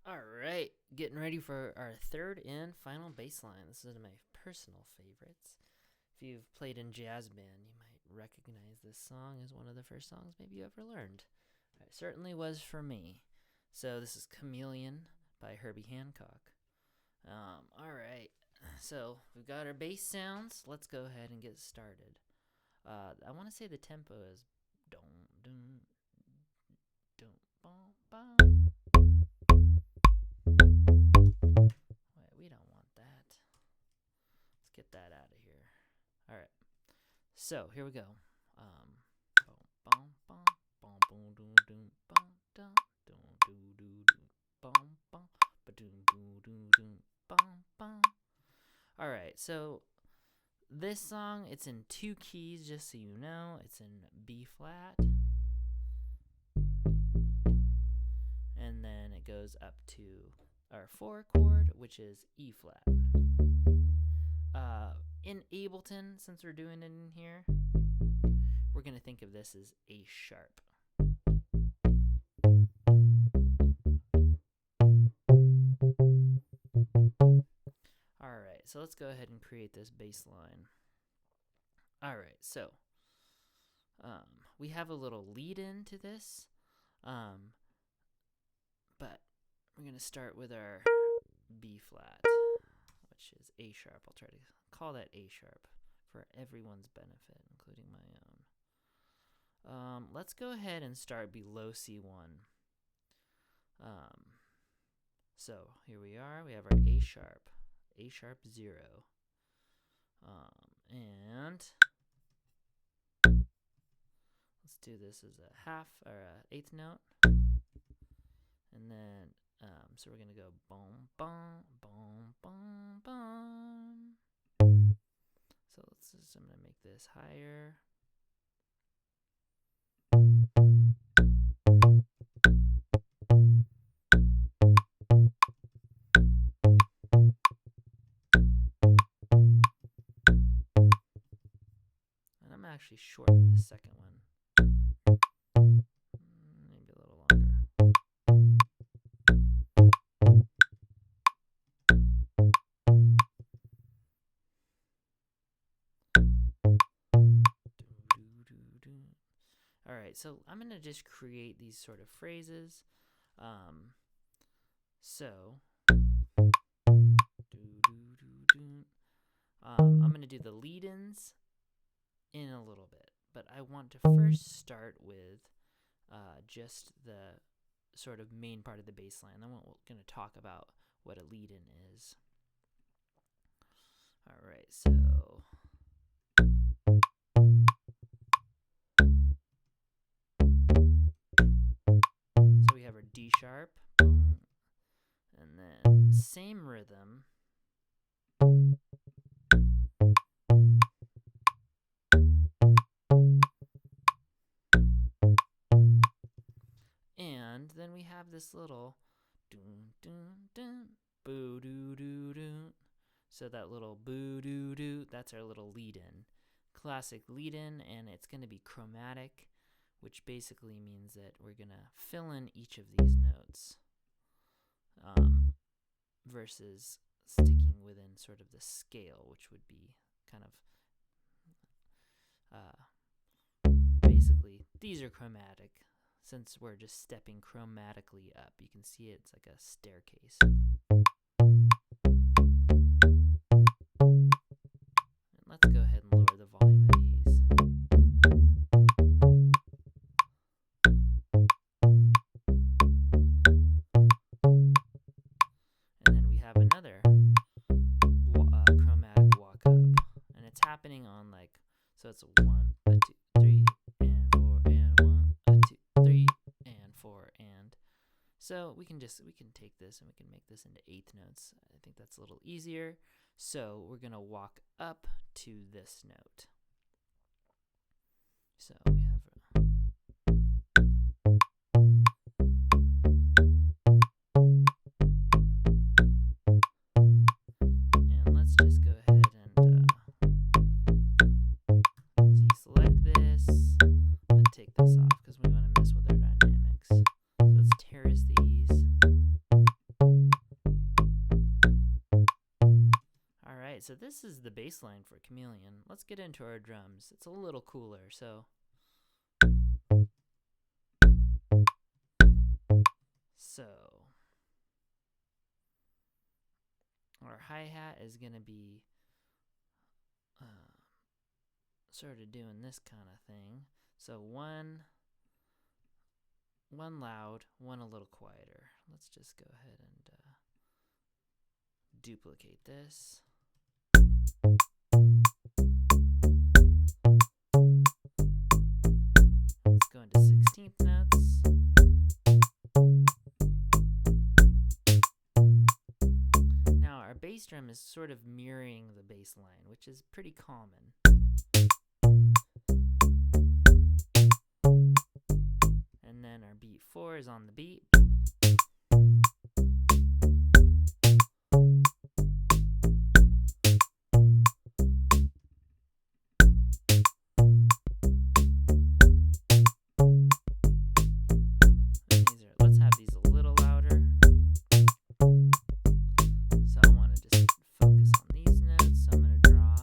Alright, getting ready for our third and final bass line. This is my personal favorites. If you've played in jazz band, you might recognize this song as one of the first songs maybe you ever learned. It certainly was for me. So this is Chameleon by Herbie Hancock. Alright, so we've got our bass sounds. Let's go ahead and get started. I want to say the tempo is dum dum dum bum bum. Wait, we don't want that. Let's get that out of here. Alright, so here we go. Bum bum bum bum boom doom doom bum dum doom doo doo doo bum bum ba doom doo doo doo bum bum. Alright, so this song, it's in 2 keys, just so you know. It's in B flat, and then it goes up to our 4 chord, which is E flat. In Ableton, since we're doing it in here, we're going to think of this as A sharp. Alright, so let's go ahead and create this bass line. Alright, so we have a little lead in to this, but we're going to start with our B flat, which is A sharp. I'll try to call that A sharp for everyone's benefit, including my own. Let's go ahead and start below C1. So here we are. We have our A sharp 0. And let's do this as a half or a 8th note. And then, so we're going to go boom, boom, boom, boom, boom. So I'm going to make this higher. And I'm actually shortening the second one. Maybe a little longer. Alright, so I'm going to just create these sort of phrases. I'm going to do the lead-ins in a little bit, but I want to first start with just the sort of main part of the bass line. Then we're going to talk about what a lead-in is. Alright, so we have our D sharp, boom, and then same rhythm. And then we have this little doon doon doon boo doo doo doo. So that little boo doo doo, that's our little lead-in. Classic lead-in, and it's going to be chromatic, which basically means that we're going to fill in each of these notes versus sticking within sort of the scale, which would be kind of basically, these are chromatic. Since we're just stepping chromatically up, you can see it's like a staircase. And let's go ahead and lower the volume of these. And then we have another chromatic walk up, and it's happening on like, so it's 1, 2, 3, and 4, and 1, 2, 3, and 4, and so we can take this and we can make this into 8th notes. I think that's a little easier. So we're gonna walk up to this note. So we have and let's just go ahead and deselect this and take this off because we want to mess with our dynamics. So let's terrace these. so this is the bass line for Chameleon. Let's get into our drums. It's a little cooler, so. Our hi-hat is going to be sort of doing this kind of thing. So one loud, one a little quieter. Let's just go ahead and duplicate this. Let's go into 16th notes. Now our bass drum is sort of mirroring the bass line, which is pretty common. And then our beat 4 is on the beat. Let's have these a little louder. So I want to just focus on these notes. So I'm going to draw.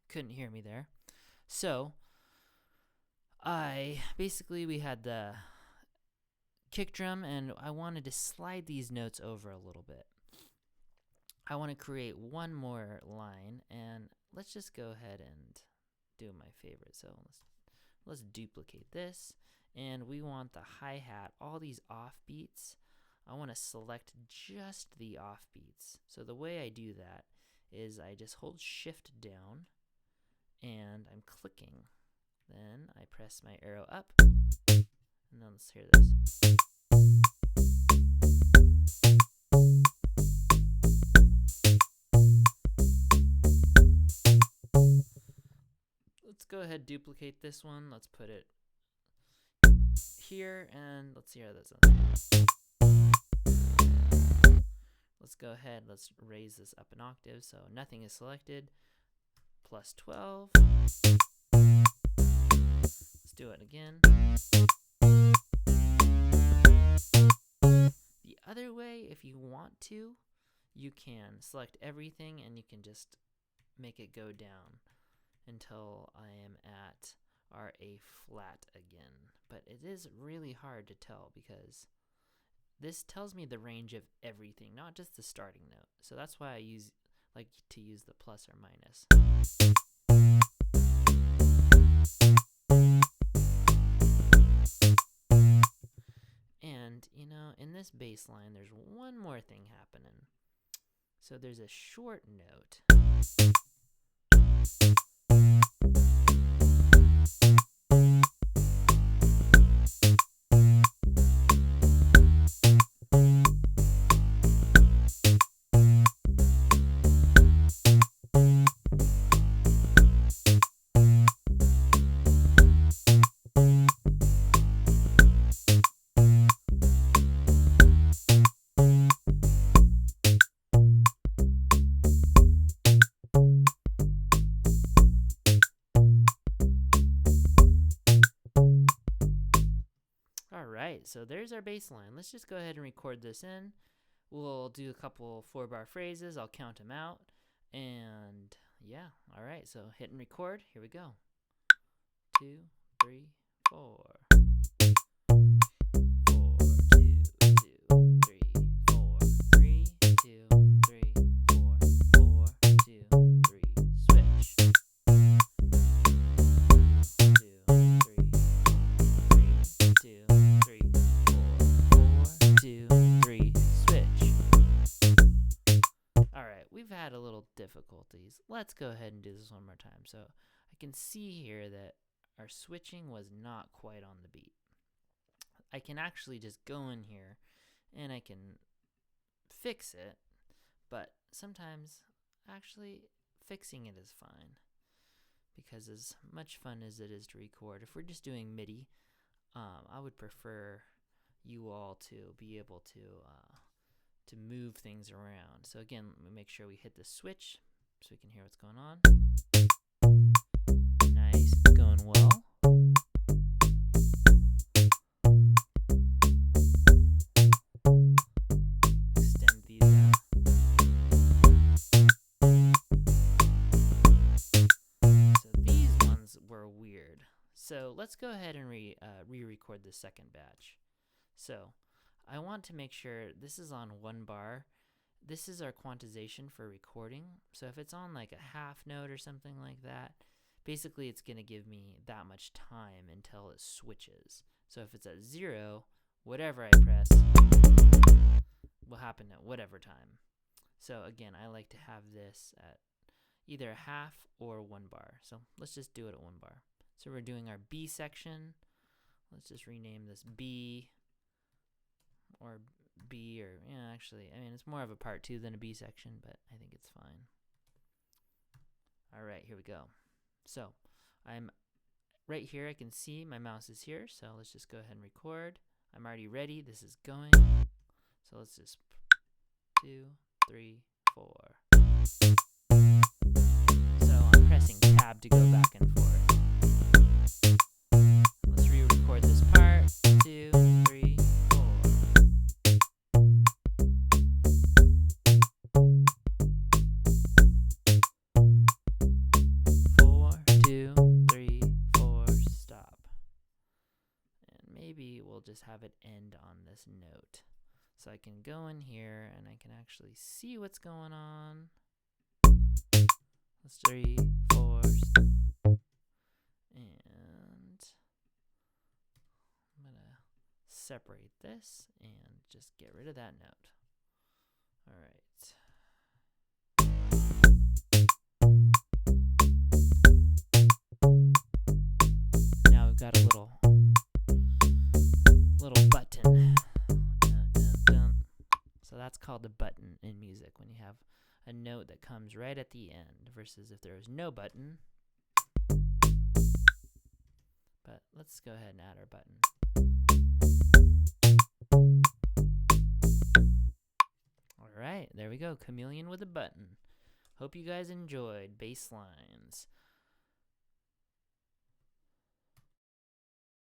Couldn't hear me there. So we had the kick drum, and I wanted to slide these notes over a little bit. I want to create one more line, and let's just go ahead and do my favorite. So let's duplicate this, and we want the hi-hat, all these off beats. I want to select just the off beats. So the way I do that is I just hold shift down, and I'm clicking. Then I press my arrow up, and then let's hear this. Let's go ahead and duplicate this one. Let's put it here, and let's see how this is. Let's go ahead, let's raise this up an octave so nothing is selected. Plus 12. Let's do it again. The other way, if you want to, you can select everything and you can just make it go down until I am at our A flat again. But it is really hard to tell because this tells me the range of everything, not just the starting note. So that's why I like to use the plus or minus. And, in this bass line, there's one more thing happening. So there's a short note. Alright, so there's our bass line. Let's just go ahead and record this in. We'll do a couple 4-bar phrases. I'll count them out. And yeah, alright, so hit and record. Here we go. 2, 3, 4. 4, 2, 2, 3, 4. 3, 2, 3, 4. 4, 2, 3, switch. 2, 3, 4. 3, 2, 3, 4. 4, 2, 3, switch. Alright, we've had a little difficulties. Let's go ahead and do this one more time. So I can see here that our switching was not quite on the beat. I can actually just go in here and I can fix it, but sometimes actually fixing it is fine, because as much fun as it is to record, if we're just doing MIDI, I would prefer you all to be able to move things around. So again, let me make sure we hit the switch so we can hear what's going on. Nice, it's going well. Extend these out. So these ones were weird. So let's go ahead and re-record the second batch. So I want to make sure this is on 1 bar. This is our quantization for recording. So if it's on like a half note or something like that, basically it's going to give me that much time until it switches. So if it's at 0, whatever I press will happen at whatever time. So again, I like to have this at either a half or 1 bar. So let's just do it at 1 bar. So we're doing our B section. Let's just rename this B, or B, or actually, I mean, it's more of a part 2 than a B section, but I think it's fine. All right, here we go. So I'm right here. I can see my mouse is here. So let's just go ahead and record. I'm already ready. This is going. So let's just 2, 3, 4. So I'm pressing tab to go back and forth. Let's re-record this part. 2, 3, 4. 4, 2, 3, 4, stop. And maybe we'll just have it end on this note. So I can go in here and I can actually see what's going on. Let's 3, 4, and I'm gonna separate this and just get rid of that note. All right. Now we've got a little button. Dun, dun, dun. So that's called a button in music, when you have a note that comes right at the end, versus if there was no button. But let's go ahead and add our button. All right, there we go. Chameleon with a button. Hope you guys enjoyed Basslines.